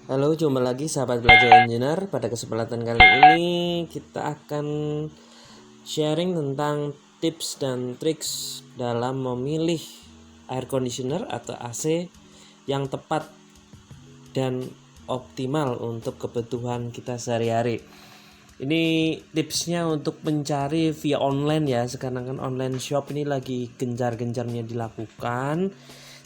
Halo, jumpa lagi sahabat belajar engineer. Pada kesempatan kali ini kita akan sharing tentang tips dan triks dalam memilih air conditioner atau AC yang tepat dan optimal untuk kebutuhan kita sehari-hari. Ini tipsnya untuk mencari via online ya. Sekarang kan online shop ini lagi gencar-gencarnya dilakukan.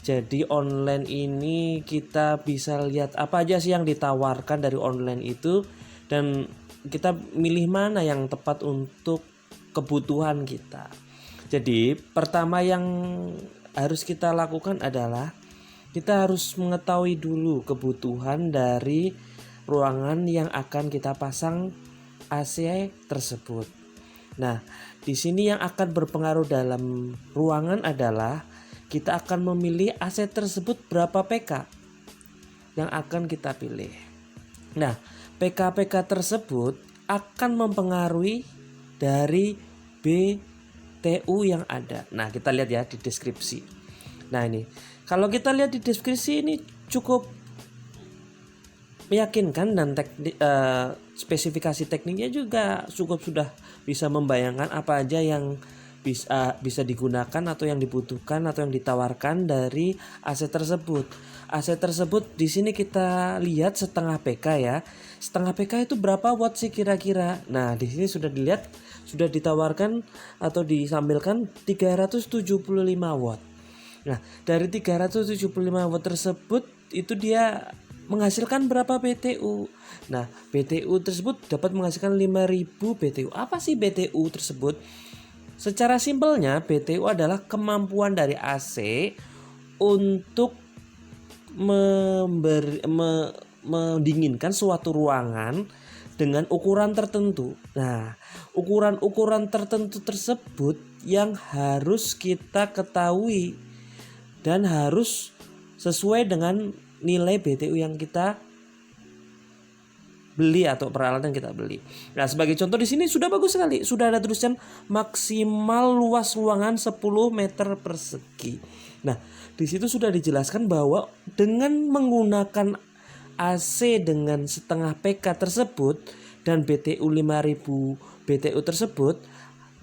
Jadi online ini kita bisa lihat apa aja sih yang ditawarkan dari online itu, dan kita milih mana yang tepat untuk kebutuhan kita. Jadi pertama yang harus kita lakukan adalah kita harus mengetahui dulu kebutuhan dari ruangan yang akan kita pasang AC tersebut. Nah, di sini yang akan berpengaruh dalam ruangan adalah kita akan memilih AC tersebut berapa PK yang akan kita pilih. Nah, PK-PK tersebut akan mempengaruhi dari BTU yang ada. Nah, kita lihat ya di deskripsi. Nah, ini kalau kita lihat di deskripsi ini cukup meyakinkan, dan spesifikasi tekniknya juga cukup sudah bisa membayangkan apa aja yang bisa digunakan atau yang dibutuhkan atau yang ditawarkan dari AC tersebut. AC tersebut di sini kita lihat setengah PK ya. Setengah PK itu berapa watt sih kira-kira? Nah, di sini sudah dilihat, sudah ditawarkan atau disampilkan 375 watt. Nah, dari 375 watt tersebut itu dia menghasilkan berapa BTU? Nah, BTU tersebut dapat menghasilkan 5000 BTU. Apa sih BTU tersebut? Secara simpelnya, BTU adalah kemampuan dari AC untuk mendinginkan suatu ruangan dengan ukuran tertentu. Nah, ukuran-ukuran tertentu tersebut yang harus kita ketahui dan harus sesuai dengan nilai BTU yang kita beli atau peralatan yang kita beli. Nah, sebagai contoh di sini sudah bagus sekali. Sudah ada tulisan maksimal luas ruangan 10 meter persegi. Nah, di situ sudah dijelaskan bahwa dengan menggunakan AC dengan setengah PK tersebut dan BTU 5000 BTU tersebut,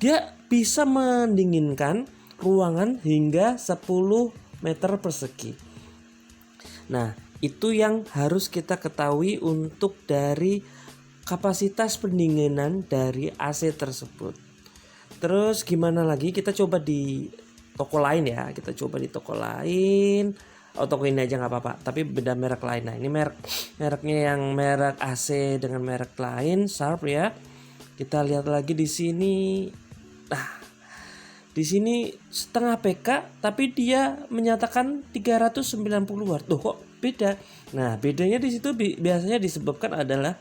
dia bisa mendinginkan ruangan hingga 10 meter persegi. Nah, itu yang harus kita ketahui untuk dari kapasitas pendinginan dari AC tersebut. Terus gimana lagi? Kita coba di toko lain ya. Kita coba di toko lain. Oh, toko ini aja nggak apa-apa. Tapi beda merek lain. Nah, ini mereknya yang merek AC dengan merek lain, Sharp ya. Kita lihat lagi di sini. Nah, di sini setengah PK tapi dia menyatakan 390 watt. Loh, kok beda? Nah, bedanya di situ biasanya disebabkan adalah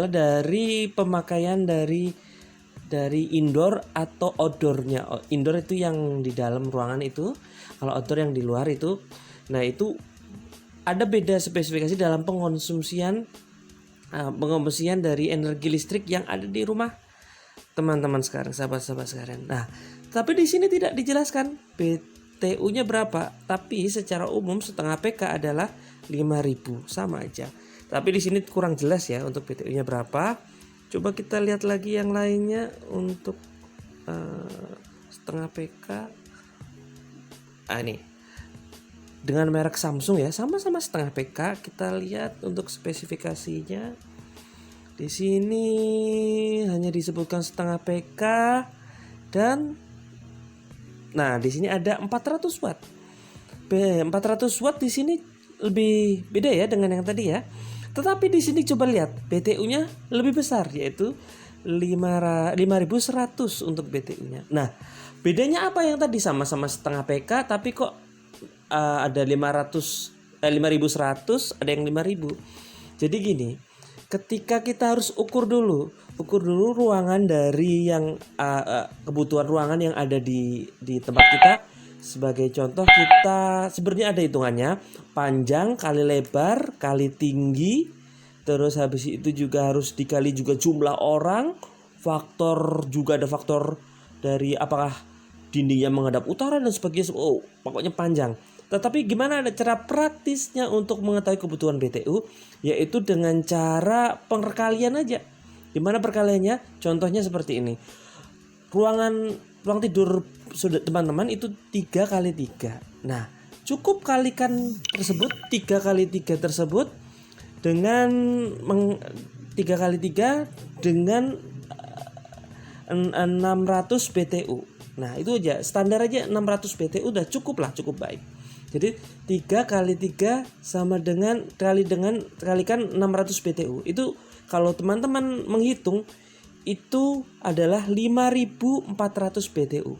dari pemakaian dari indoor atau outdoornya. Indoor itu yang di dalam ruangan itu, kalau outdoor yang di luar itu. Nah, itu ada beda spesifikasi dalam pengkonsumsian dari energi listrik yang ada di rumah teman-teman sekarang, sahabat-sahabat sekalian. Nah, tapi di sini tidak dijelaskan BTU-nya berapa, tapi secara umum setengah PK adalah 5000, sama aja. Tapi di sini kurang jelas ya untuk BTU-nya berapa. Coba kita lihat lagi yang lainnya untuk setengah PK. Ini dengan merek Samsung ya, sama-sama setengah PK. Kita lihat untuk spesifikasinya. Di sini hanya disebutkan setengah PK dan nah, di sini ada 400 watt. 400 watt di sini lebih beda ya dengan yang tadi ya. Tetapi di sini coba lihat BTU-nya lebih besar, yaitu 5100 untuk BTU-nya. Nah, bedanya apa? Yang tadi sama-sama setengah PK tapi kok ada 5100, ada yang 5000. Jadi gini, ketika kita harus ukur dulu ruangan dari yang kebutuhan ruangan yang ada di tempat kita. Sebagai contoh, kita sebenarnya ada hitungannya, panjang kali lebar kali tinggi, terus habis itu juga harus dikali juga jumlah orang, faktor juga ada faktor dari apakah dindingnya menghadap utara dan sebagainya. Oh, pokoknya panjang. Tetapi gimana ada cara praktisnya untuk mengetahui kebutuhan BTU? Yaitu dengan cara perkalian aja. Gimana perkaliannya? Contohnya seperti ini. Ruang tidur sudah teman-teman itu 3 kali 3. Nah, cukup kalikan tersebut 3 kali 3 tersebut dengan 3 kali 3 dengan 600 BTU. Nah, itu aja, standar aja 600 BTU udah cukup lah, cukup baik. Jadi 3 kali 3 sama dengan kalikan 600 BTU. Itu kalau teman-teman menghitung itu adalah 5.400 BTU.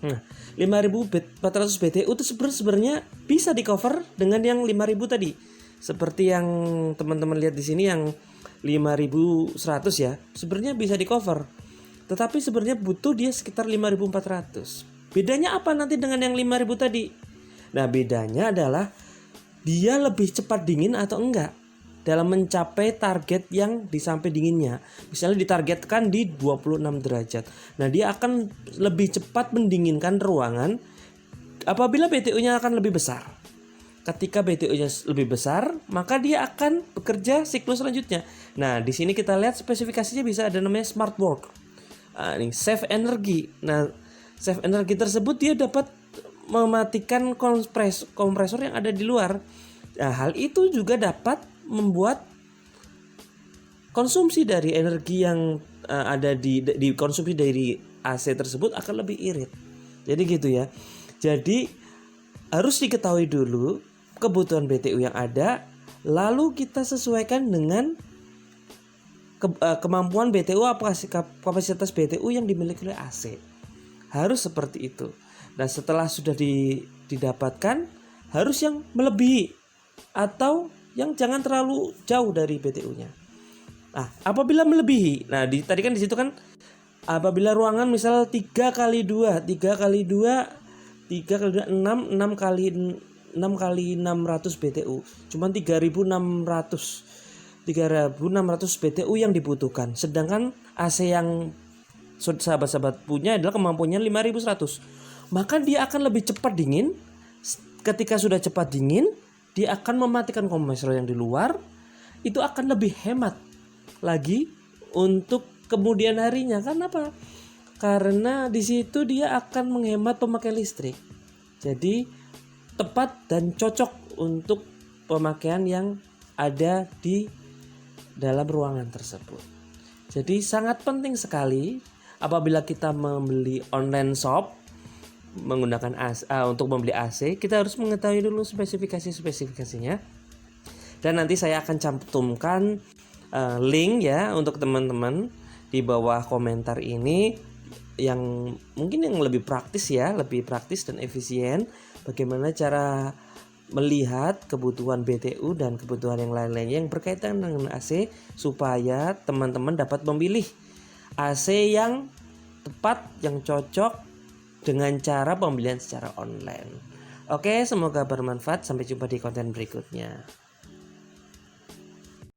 Nah, 5.400 BTU itu sebenarnya bisa di cover dengan yang 5.000 tadi. Seperti yang teman-teman lihat di sini yang 5.100 ya, sebenarnya bisa di cover. Tetapi sebenarnya butuh dia sekitar 5.400. Bedanya apa nanti dengan yang 5.000 tadi? Nah, bedanya adalah dia lebih cepat dingin atau enggak dalam mencapai target yang disampai dinginnya. Misalnya ditargetkan di 26 derajat. Nah, dia akan lebih cepat mendinginkan ruangan apabila BTU-nya akan lebih besar. Ketika BTU-nya lebih besar, maka dia akan bekerja siklus selanjutnya. Nah, di sini kita lihat spesifikasinya bisa ada namanya smart work. Ini save energi. Nah, save energi tersebut dia dapat mematikan kompresor yang ada di luar. Nah, hal itu juga dapat membuat konsumsi dari energi yang ada di konsumsi dari AC tersebut akan lebih irit. Jadi gitu ya. Jadi harus diketahui dulu kebutuhan BTU yang ada, lalu kita sesuaikan dengan kemampuan BTU, kapasitas BTU yang dimiliki oleh AC. Harus seperti itu. Dan setelah sudah didapatkan, harus yang melebihi atau yang jangan terlalu jauh dari BTU-nya. Nah, apabila melebihi, nah tadi kan di situ kan apabila ruangan misal 3 kali 2, 6 kali 600 BTU, cuman 3.600 BTU yang dibutuhkan. Sedangkan AC yang sahabat-sahabat punya adalah kemampuannya 5.100. Maka dia akan lebih cepat dingin. Ketika sudah cepat dingin, dia akan mematikan kompresor yang di luar. Itu akan lebih hemat lagi untuk kemudian harinya. Kenapa? Karena di situ dia akan menghemat pemakaian listrik. Jadi tepat dan cocok untuk pemakaian yang ada di dalam ruangan tersebut. Jadi sangat penting sekali apabila kita membeli online shop menggunakan untuk membeli AC, kita harus mengetahui dulu spesifikasinya. Dan nanti saya akan cantumkan link ya untuk teman-teman di bawah komentar ini yang mungkin yang lebih praktis dan efisien, bagaimana cara melihat kebutuhan BTU dan kebutuhan yang lain-lainnya yang berkaitan dengan AC supaya teman-teman dapat memilih AC yang tepat, yang cocok dengan cara pembelian secara online. Oke, semoga bermanfaat. Sampai jumpa di konten berikutnya.